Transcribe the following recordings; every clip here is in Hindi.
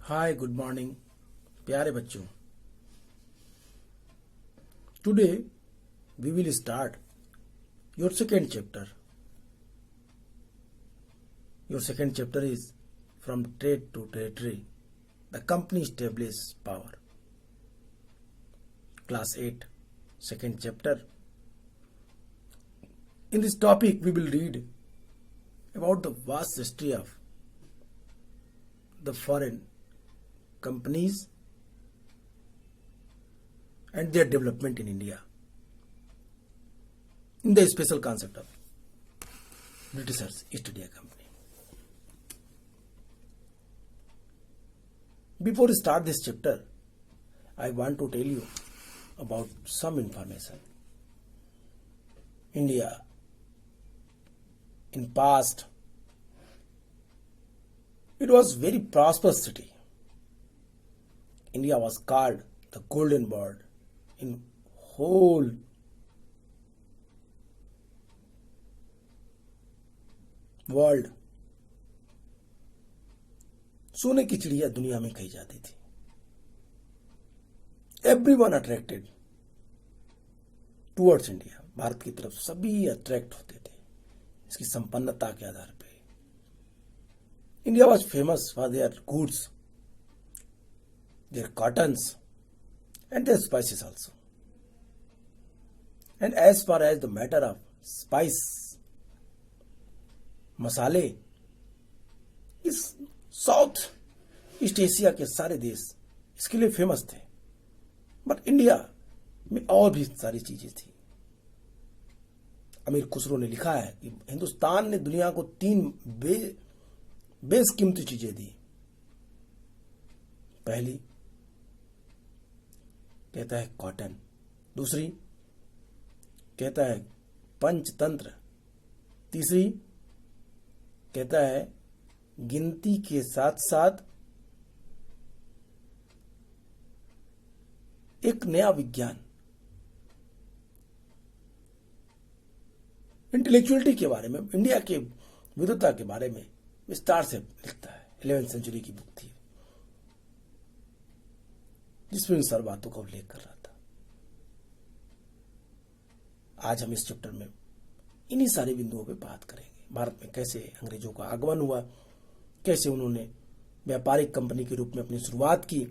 हाय गुड मॉर्निंग प्यारे बच्चों। Today we will start your second chapter. Your second chapter is from trade to territory the company establish power. Class 8 second chapter. In this topic we will read about the vast history of the foreign companies and their development in India in the special concept of Britishers East India Company. Before we start this chapter, I want to tell you about some information. India in past, it was very prosperous city. India was called the golden bird in whole world. सोने की चिड़िया दुनिया में कही जाती थी। Everyone attracted towards India. Bharat की तरफ सभी अट्रैक्ट होते थे इसकी संपन्नता के आधार पे। India was famous for their goods, their cottons and their spices also. And as far as the matter of spice, मसाले, इस साउथ ईस्ट एशिया के सारे देश इसके लिए फेमस थे, बट इंडिया में और भी सारी चीजें थी। अमीर खुसरो ने लिखा है कि हिंदुस्तान ने दुनिया को 3 बेशकीमती चीजें दी। पहली कहता है कॉटन, दूसरी कहता है पंचतंत्र, तीसरी कहता है गिनती के साथ साथ एक नया विज्ञान। इंटेलेक्चुअलिटी के बारे में, इंडिया के विविधता के बारे में विस्तार से लिखता है। 11वीं सेंचुरी की बुक थी जिसमें इन सारी बातों का उल्लेख कर रहा था। आज हम इस चैप्टर में इन्हीं सारे बिंदुओं पे बात करेंगे। भारत में कैसे अंग्रेजों का आगमन हुआ, कैसे उन्होंने व्यापारिक कंपनी के रूप में अपनी शुरुआत की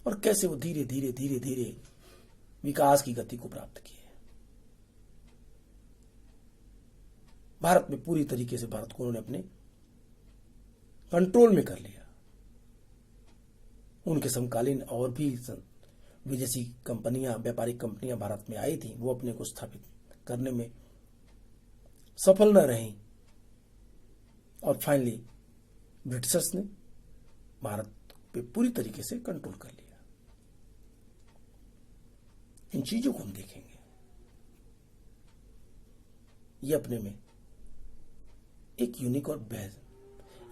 और कैसे वो धीरे धीरे धीरे धीरे विकास की गति को प्राप्त किए। भारत में पूरी तरीके से भारत को उन्होंने अपने कंट्रोल में कर लिया। उनके समकालीन और भी विदेशी कंपनियां, व्यापारिक कंपनियां भारत में आई थी, वो अपने को स्थापित करने में सफल न रहीं और फाइनली ब्रिटिशर्स ने भारत पे पूरी तरीके से कंट्रोल कर लिया। इन चीजों को हम देखेंगे। ये अपने में एक यूनिक और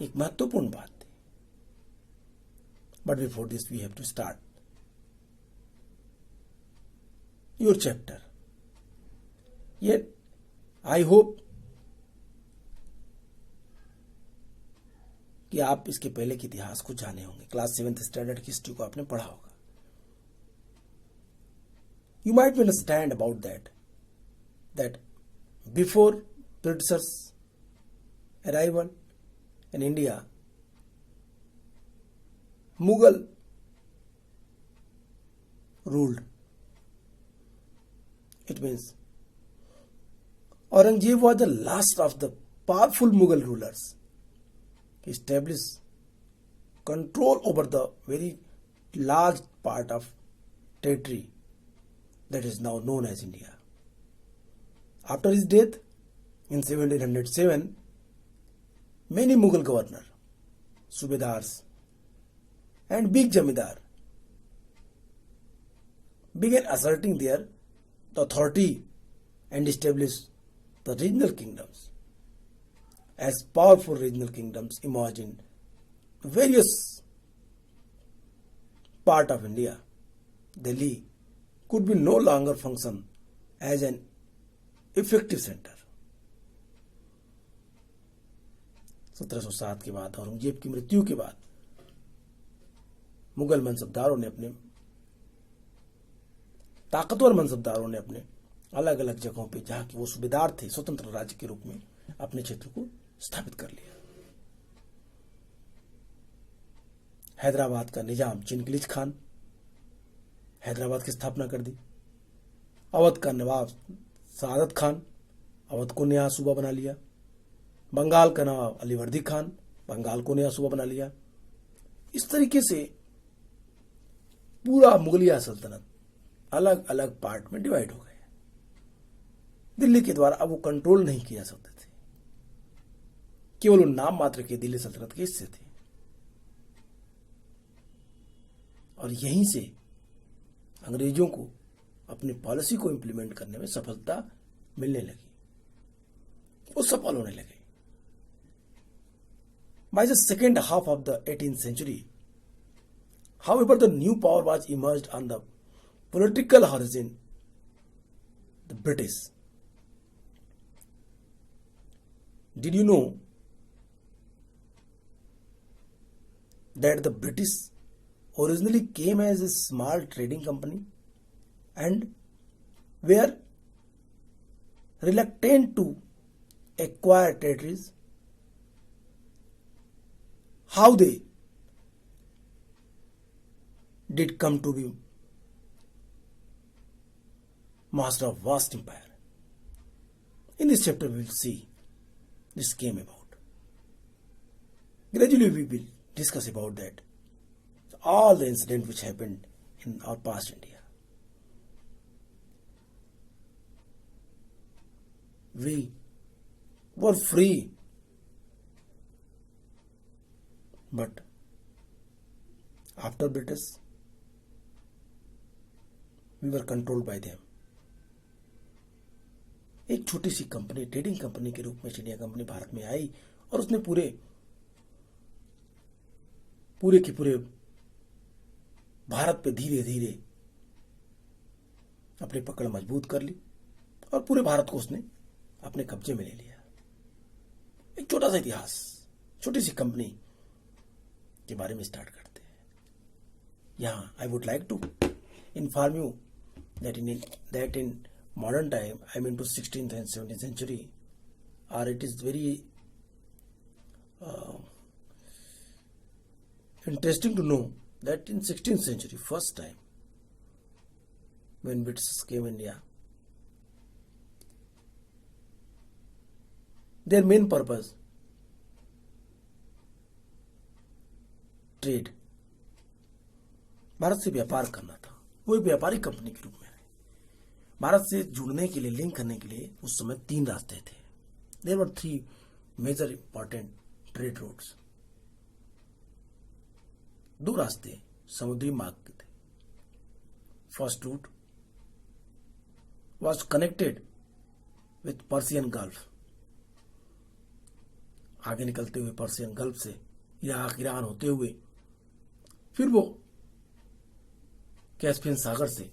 एक महत्वपूर्ण बात थी। But before this, we have to start your chapter. Yet, I hope कि आप इसके पहले के इतिहास को जाने होंगे। क्लास 7th स्टैंडर्ड की हिस्ट्री को आपने पढ़ा होगा। You might understand about that before Britishers' arrival in India, Mughal ruled. It means Aurangzeb was the last of the powerful Mughal rulers. He established control over the very large part of territory that is now known as India. After his death in 1707, many Mughal governors, Subedars, and big Jamidar began asserting their authority and established the regional kingdoms. As powerful regional kingdoms emerged in various parts of India, Delhi could be no longer function as an effective center. 1707 के बाद, औरंगजेब की मृत्यु के बाद मुगल मनसबदारों ने अपने ताकतवर मनसबदारों ने अपने अलग अलग जगहों पे, जहां कि वो सूबेदार थे, स्वतंत्र राज्य के रूप में अपने क्षेत्र को स्थापित कर लिया। हैदराबाद का निजाम चिनकिलिज खान हैदराबाद की स्थापना कर दी। अवध का नवाब सादत खान अवध को नया सूबा बना लिया। बंगाल का नवाब अलीवर्दी खान बंगाल को नया सूबा बना लिया। इस तरीके से पूरा मुगलिया सल्तनत अलग अलग पार्ट में डिवाइड हो गए। दिल्ली के द्वारा अब वो कंट्रोल नहीं किया जा सकते थे, केवल वो नाम मात्र के दिल्ली सल्तनत के हिस्से थे। और यहीं से अंग्रेजों को अपनी पॉलिसी को इंप्लीमेंट करने में सफलता मिलने लगी, वो सफल होने लगे। By the second half of the 18th century, however, the new power was emerged on the political horizon, the British. Did you know that the British originally came as a small trading company and were reluctant to acquire territories? How they did come to be master of vast empire. In this chapter we will see this came about. Gradually we will discuss about that, all the incidents which happened in our past India. We were free, but after British, we were controlled by them. एक छोटी सी कंपनी, ट्रेडिंग कंपनी के रूप में इंडिया कंपनी भारत में आई और उसने पूरे के पूरे भारत पे धीरे धीरे अपनी पकड़ मजबूत कर ली और पूरे भारत को उसने अपने कब्जे में ले लिया। एक छोटा सा इतिहास, छोटी सी कंपनी के बारे में स्टार्ट करते हैं। यहाँ I would like to inform you that in modern time, I mean to 16th and 17th century, or it is very interesting to know that in 16th century, first time when British came India, their main purpose trade, Bharat से व्यापार करना था। वो एक व्यापारिक कंपनी के रूप में है। भारत से जुड़ने के लिए, लिंक करने के लिए उस समय 3 रास्ते थे। There were 3 major important trade routes. 2 रास्ते समुद्री मार्ग के थे। First route was connected with Persian gulf, आगे निकलते हुए पर्सियन गल्फ से इराक, ईरान होते हुए फिर वो कैस्पियन सागर से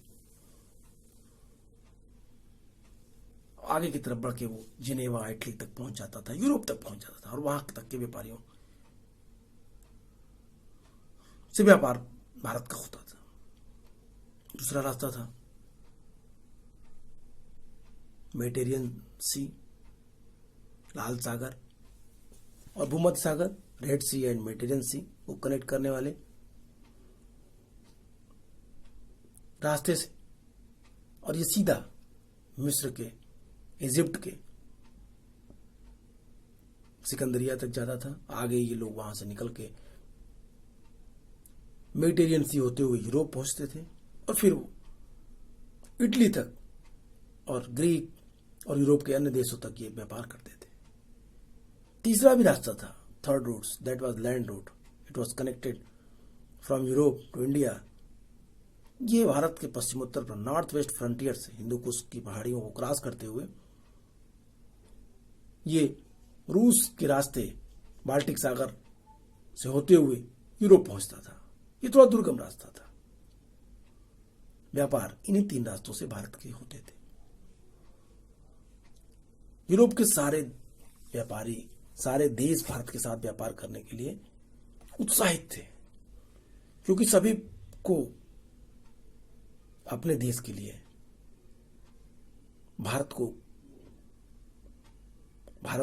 आगे की तरफ बढ़ के वो जिनेवा, इटली तक पहुंच जाता था, यूरोप तक पहुंच जाता था और वहां तक के व्यापारियों से व्यापार भारत का होता था। दूसरा रास्ता था मेडिटेरियन सी, लाल सागर और भूमध्य सागर, रेड सी एंड मेडिटेरियन सी को कनेक्ट करने वाले रास्ते से, और ये सीधा मिस्र के, इजिप्ट के सिकंदरिया तक जाता था। आगे ये लोग वहां से निकल के मेडिटेरियन सी होते हुए यूरोप पहुंचते थे और फिर वो इटली तक और ग्रीक और यूरोप के अन्य देशों तक ये व्यापार करते थे। तीसरा भी रास्ता था, third routes, that was land route. It was connected from Europe to India. ये भारत के पश्चिमोत्तर पर नॉर्थ वेस्ट फ्रंटियर से हिंदू कुश की पहाड़ियों को क्रॉस करते हुए ये रूस के रास्ते बाल्टिक सागर से होते हुए यूरोप पहुंचता था। ये थोड़ा दुर्गम रास्ता था। व्यापार इन्हीं 3 रास्तों से भारत के होते थे। यूरोप के सारे व्यापारी, सारे देश भारत के साथ व्यापार करने के लिए उत्साहित थे। क्योंकि सभी को अपने देश के लिए, भारत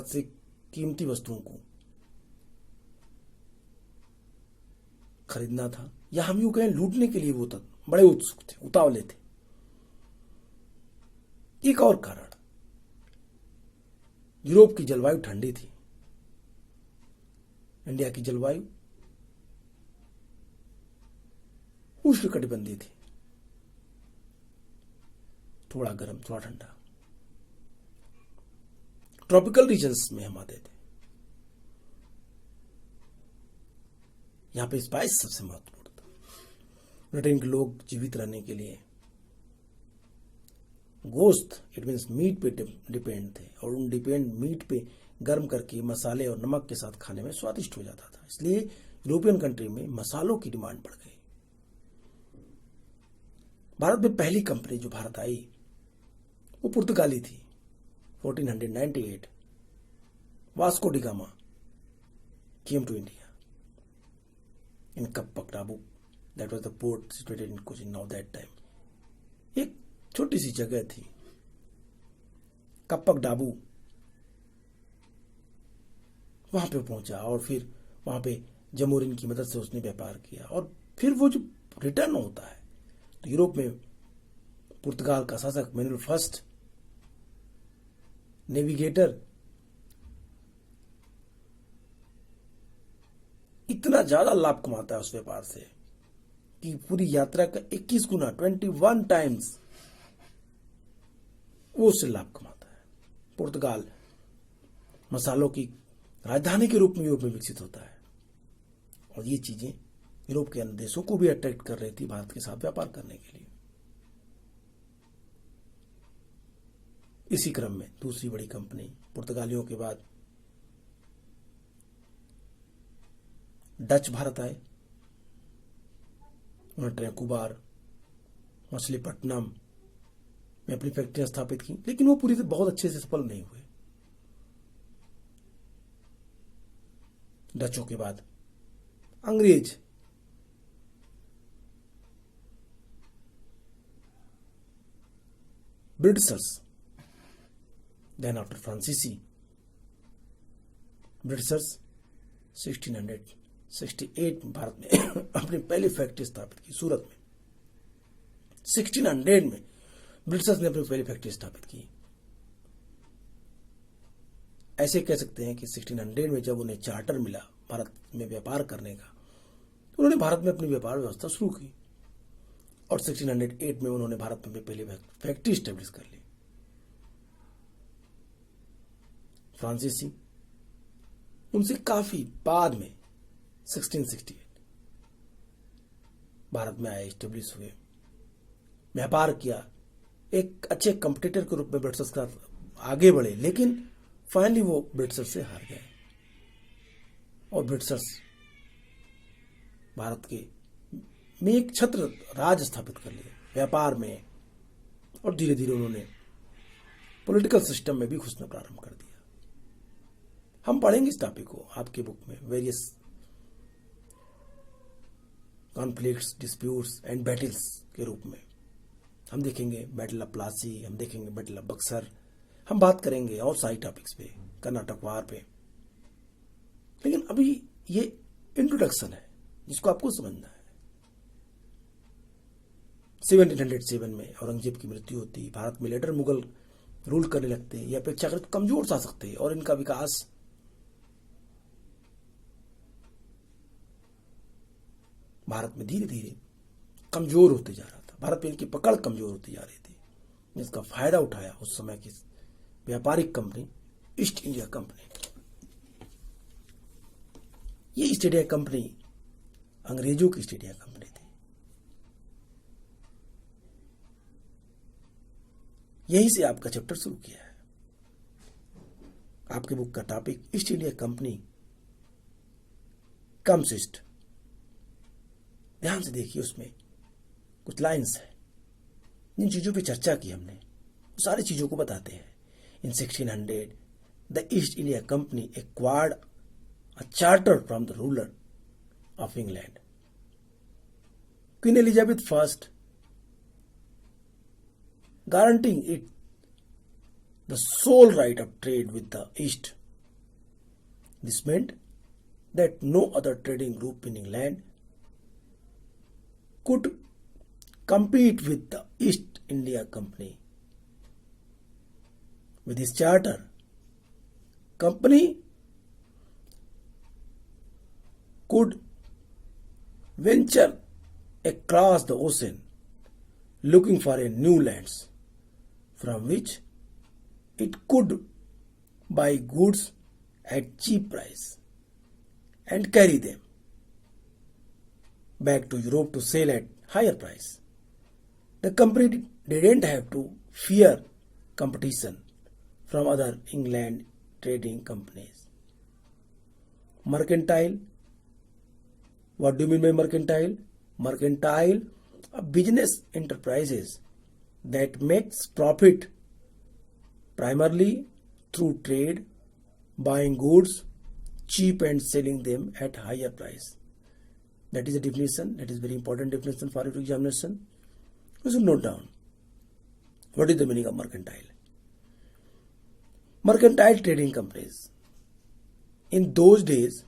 से कीमती वस्तुओं को खरीदना था, या हम यूं कहें लूटने के लिए वो बड़े उत्सुक थे, उतावले थे। एक और कारण, यूरोप की जलवायु ठंडी थी, इंडिया की जलवायु उष्णकटिबंधीय थी, थोड़ा गर्म थोड़ा ठंडा। ट्रॉपिकल रीजन्स में हम आते थे। यहां पे स्पाइस सबसे महत्वपूर्ण था। ब्रिटेन के लोग जीवित रहने के लिए गोश्त, इट मीन्स मीट पे डिपेंड थे, और उन डिपेंड मीट पे गर्म करके मसाले और नमक के साथ खाने में स्वादिष्ट हो जाता था। इसलिए यूरोपियन कंट्री में मसालों की डिमांड बढ़ गई। भारत में पहली कंपनी जो भारत आई वो पुर्तगाली थी। 1498 Vasco D gamma came to India in Kapakdabu. That was the port situated in Cochin now that time. एक छोटी सी जगह थी कप्पक डाबू, वहां पे पहुंचा और फिर वहां पे जमोरिन की मदद से उसने व्यापार किया। और फिर वो जो रिटर्न होता है तो यूरोप में पुर्तगाल का शासक मैनुअल फर्स्ट नेविगेटर इतना ज्यादा लाभ कमाता है उस व्यापार से कि पूरी यात्रा का 21 गुना 21 टाइम्स वो उससे लाभ कमाता है। पुर्तगाल मसालों की राजधानी के रूप में यूरोप में विकसित होता है, और ये चीजें यूरोप के अन्य देशों को भी अट्रैक्ट कर रही थी भारत के साथ व्यापार करने के लिए। इसी क्रम में दूसरी बड़ी कंपनी पुर्तगालियों के बाद डच भारत आए। उन्होंने ट्रैकुबार, मछलीपट्टनम में अपनी फैक्ट्रियां स्थापित की, लेकिन वो पूरी तरह बहुत अच्छे से सफल नहीं हुए। डचों के बाद अंग्रेज ब्रिटिशर्स, देन आफ्टर फ्रांसीसी ब्रिटिशर्स 1668 में भारत में अपनी पहली फैक्ट्री स्थापित की सूरत में। 1600 में ब्रिटिशर्स ने अपनी पहली फैक्ट्री स्थापित की। ऐसे कह सकते हैं कि 1600 में जब उन्हें चार्टर मिला भारत में व्यापार करने का, तो उन्होंने भारत में अपनी व्यापार व्यवस्था शुरू की, और 1608 में उन्होंने भारत में पहली फैक्ट्री स्टैब्लिश कर ली। फ्रांसीसी उनसे काफी बाद में 1668 भारत में आए, स्टैब्लिश हुए, व्यापार किया, एक अच्छे कंपटीटर के रूप में ब्रिटिशर्स का आगे बढ़े, लेकिन फाइनली वो ब्रिटिशर्स से हार गए और ब्रिटिशर्स भारत के में एक छत्र राज स्थापित कर लिया व्यापार में, और धीरे धीरे उन्होंने पॉलिटिकल सिस्टम में भी घुसना प्रारंभ कर दिया। हम पढ़ेंगे इस टॉपिक को आपकी बुक में, various conflicts, disputes and battles के रूप में। हम देखेंगे बैटल ऑफ प्लासी, हम देखेंगे बैटल ऑफ बक्सर, हम बात करेंगे और सारी टॉपिक्स पे, कर्नाटक वार पे। लेकिन अभी ये इंट्रोडक्शन है जिसको आपको समझना है। 1707 में औरंगजेब की मृत्यु होती, भारत में लेटर मुगल रूल करने लगते, ये अपेक्षाकृत कमजोर शासक थे और इनका विकास भारत में धीरे धीरे कमजोर होते जा रहा था। भारत में इनकी पकड़ कमजोर होती जा रही थी, जिसका फायदा उठाया उस समय की व्यापारिक कंपनी ईस्ट इंडिया कंपनी। ये ईस्ट इंडिया कंपनी अंग्रेजों की ईस्ट इंडिया कंपनी थी। यहीं से आपका चैप्टर शुरू किया है। आपके बुक का topic east India company comes east. ध्यान से देखिए, उसमें कुछ लाइन्स है, जिन चीजों पे चर्चा की हमने वो सारी चीजों को बताते हैं। इन 1600 the east India company acquired a charter from the ruler of England. Queen Elizabeth I, guaranteeing it the sole right of trade with the East. This meant that no other trading group in England could compete with the East India Company. With this charter, company could venture across the ocean looking for a new lands from which it could buy goods at cheap price and carry them back to Europe to sell at higher price. The company didn't have to fear competition from other England trading companies. Mercantile. What do you mean by mercantile? Mercantile are business enterprises that makes profit primarily through trade, buying goods cheap and selling them at higher price. That is a definition. That is very important definition for your examination. You should note down. What is the meaning of mercantile? Mercantile trading companies in those days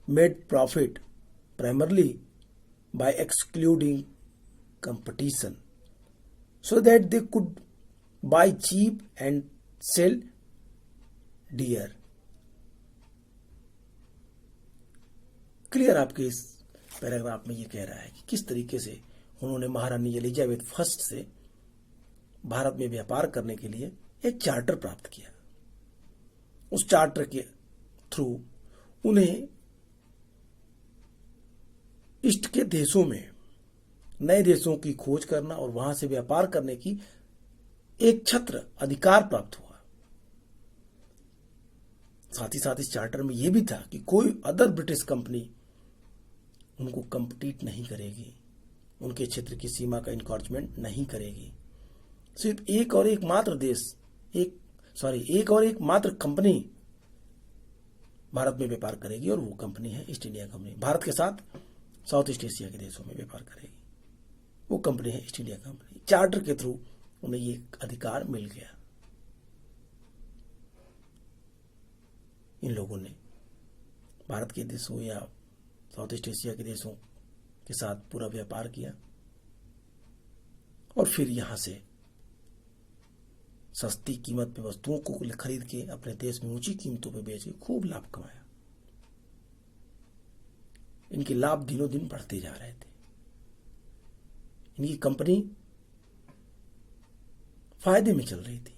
made profit primarily by excluding competition so that they could buy cheap and sell dear. Clear आपके इस पैराग्राफ में ये कह रहा है कि किस तरीके से उन्होंने महारानी एलिजाबेथ फर्स्ट से भारत में व्यापार करने के लिए एक चार्टर प्राप्त किया। उस चार्टर के थ्रू उन्हें ईस्ट के देशों में नए देशों की खोज करना और वहां से व्यापार करने की एक छत्र अधिकार प्राप्त हुआ। साथ ही साथ इस चार्टर में यह भी था कि कोई अदर ब्रिटिश कंपनी उनको कंपीट नहीं करेगी, उनके क्षेत्र की सीमा का इनकॉर्चमेंट नहीं करेगी। सिर्फ एक और एक मात्र देश एक और एक मात्र कंपनी भारत में व्यापार करेगी और वो कंपनी है ईस्ट इंडिया कंपनी। भारत के साथ साउथ ईस्ट एशिया के देशों में व्यापार करेगी, वो कंपनी है ईस्ट इंडिया कंपनी। चार्टर के थ्रू उन्हें ये अधिकार मिल गया। इन लोगों ने भारत के देशों या साउथ ईस्ट एशिया के देशों के साथ पूरा व्यापार किया और फिर यहां से सस्ती कीमत पे वस्तुओं को खरीद के अपने देश में ऊंची कीमतों पे बेच के खूब लाभ कमाया। इनके लाभ दिनों दिन बढ़ते जा रहे थे। इनकी कंपनी फायदे में चल रही थी,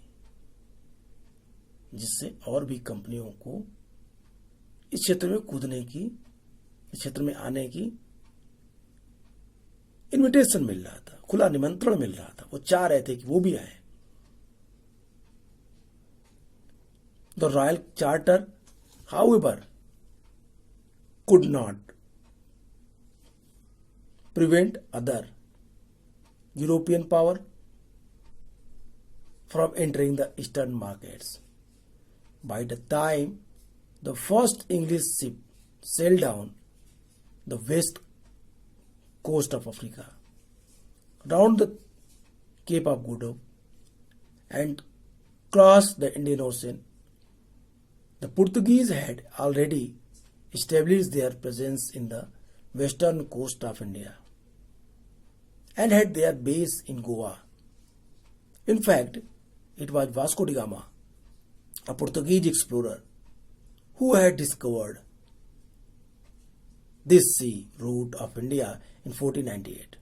जिससे और भी कंपनियों को इस क्षेत्र में कूदने की, इस क्षेत्र में आने की इनविटेशन मिल रहा था, खुला निमंत्रण मिल रहा था। वो चाह रहे थे कि वो भी आए। The Royal Charter, however, could not prevent other European power from entering the eastern markets. By the time the first English ship sailed down the west coast of Africa, round the Cape of Good Hope, and crossed the Indian Ocean, the Portuguese had already established their presence in the western coast of India and had their base in Goa. In fact, it was Vasco da Gama, a Portuguese explorer, who had discovered this sea route of India in 1498.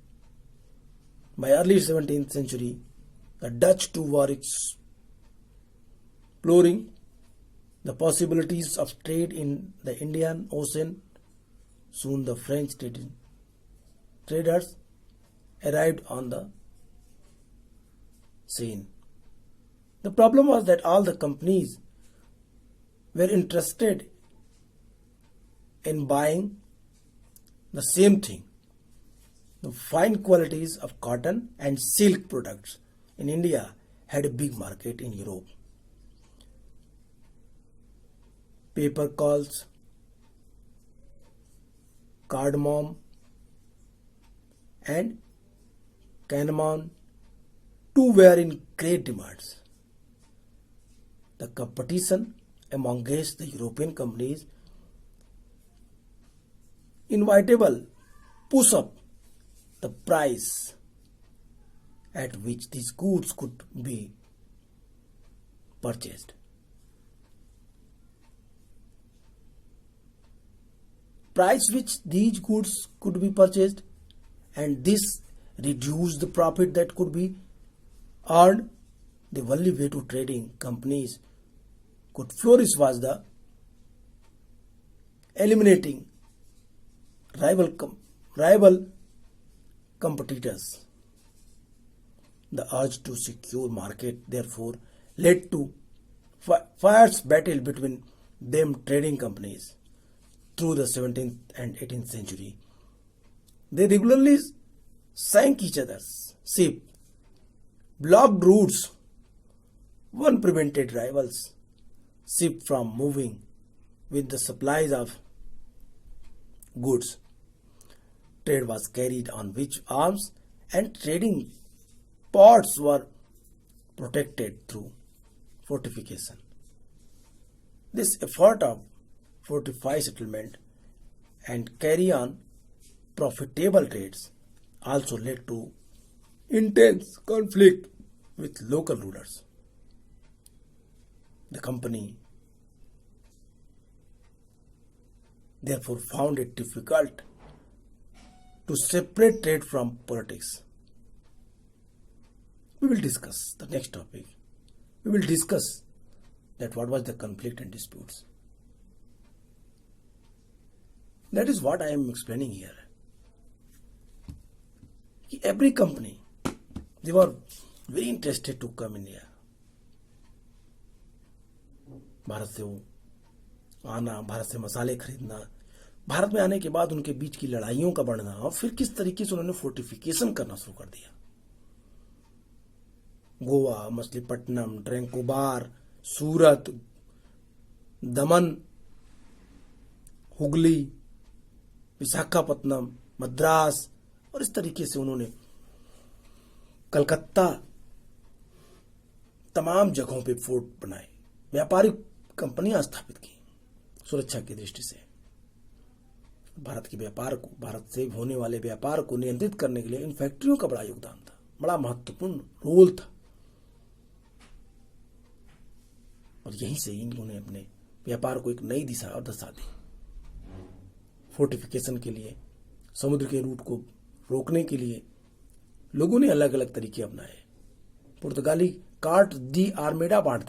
By early 17th century, the Dutch too were exploring the possibilities of trade in the Indian Ocean. Soon the French traders arrived on the scene. The problem was that all the companies were interested in buying the same thing, the fine qualities of cotton and silk products in India had a big market in Europe. Paper culls, cardamom, and cannamon too were in great demands. The competition amongst the European companies inevitable push up the price at which these goods could be purchased. Price which these goods could be purchased, and this reduced the profit that could be earned. The only way to trading companies could flourish was the eliminating rival competitors. The urge to secure market therefore led to fierce battle between them trading companies through the 17th and 18th century. They regularly sank each other's ship, blocked routes. One prevented rivals' ship from moving with the supplies of goods. Trade was carried on which arms and trading ports were protected through fortification. This effort of fortify settlement and carry on profitable trades also led to intense conflict with local rulers. The company therefore found it difficult to separate trade from politics. We will discuss the next topic. We will discuss that what was the conflict and disputes. That is what I am explaining here. Every company, they were very interested to come in here. Bharat से वो आना, भारत से मसाले खरीदना, भारत में आने के बाद उनके बीच की लड़ाइयों का बढ़ना और फिर किस तरीके से उन्होंने फोर्टिफिकेशन करना शुरू कर दिया. गोवा, मछलीपट्टनम, ट्रैंकोबार, सूरत, दमन, हुगली, विशाखापत्तनम, मद्रास और इस तरीके से उन्होंने कलकत्ता, तमाम जगहों पे फोर्ट बनाए, व्यापारिक कंपनियां स्थापित की सुरक्षा की दृष्टि से. भारत के व्यापार को, भारत से होने वाले व्यापार को नियंत्रित करने के लिए इन फैक्ट्रियों का बड़ा योगदान था, बड़ा महत्वपूर्ण रोल था. और यहीं से इन्होंने अपने व्यापार को एक नई दिशा और दशा दी. फोर्टिफिकेशन के लिए, समुद्र के रूट को रोकने के लिए लोगों ने अलग अलग तरीके अपनाए. पुर्तगाली कार्ट डी आर्मेडा बांटते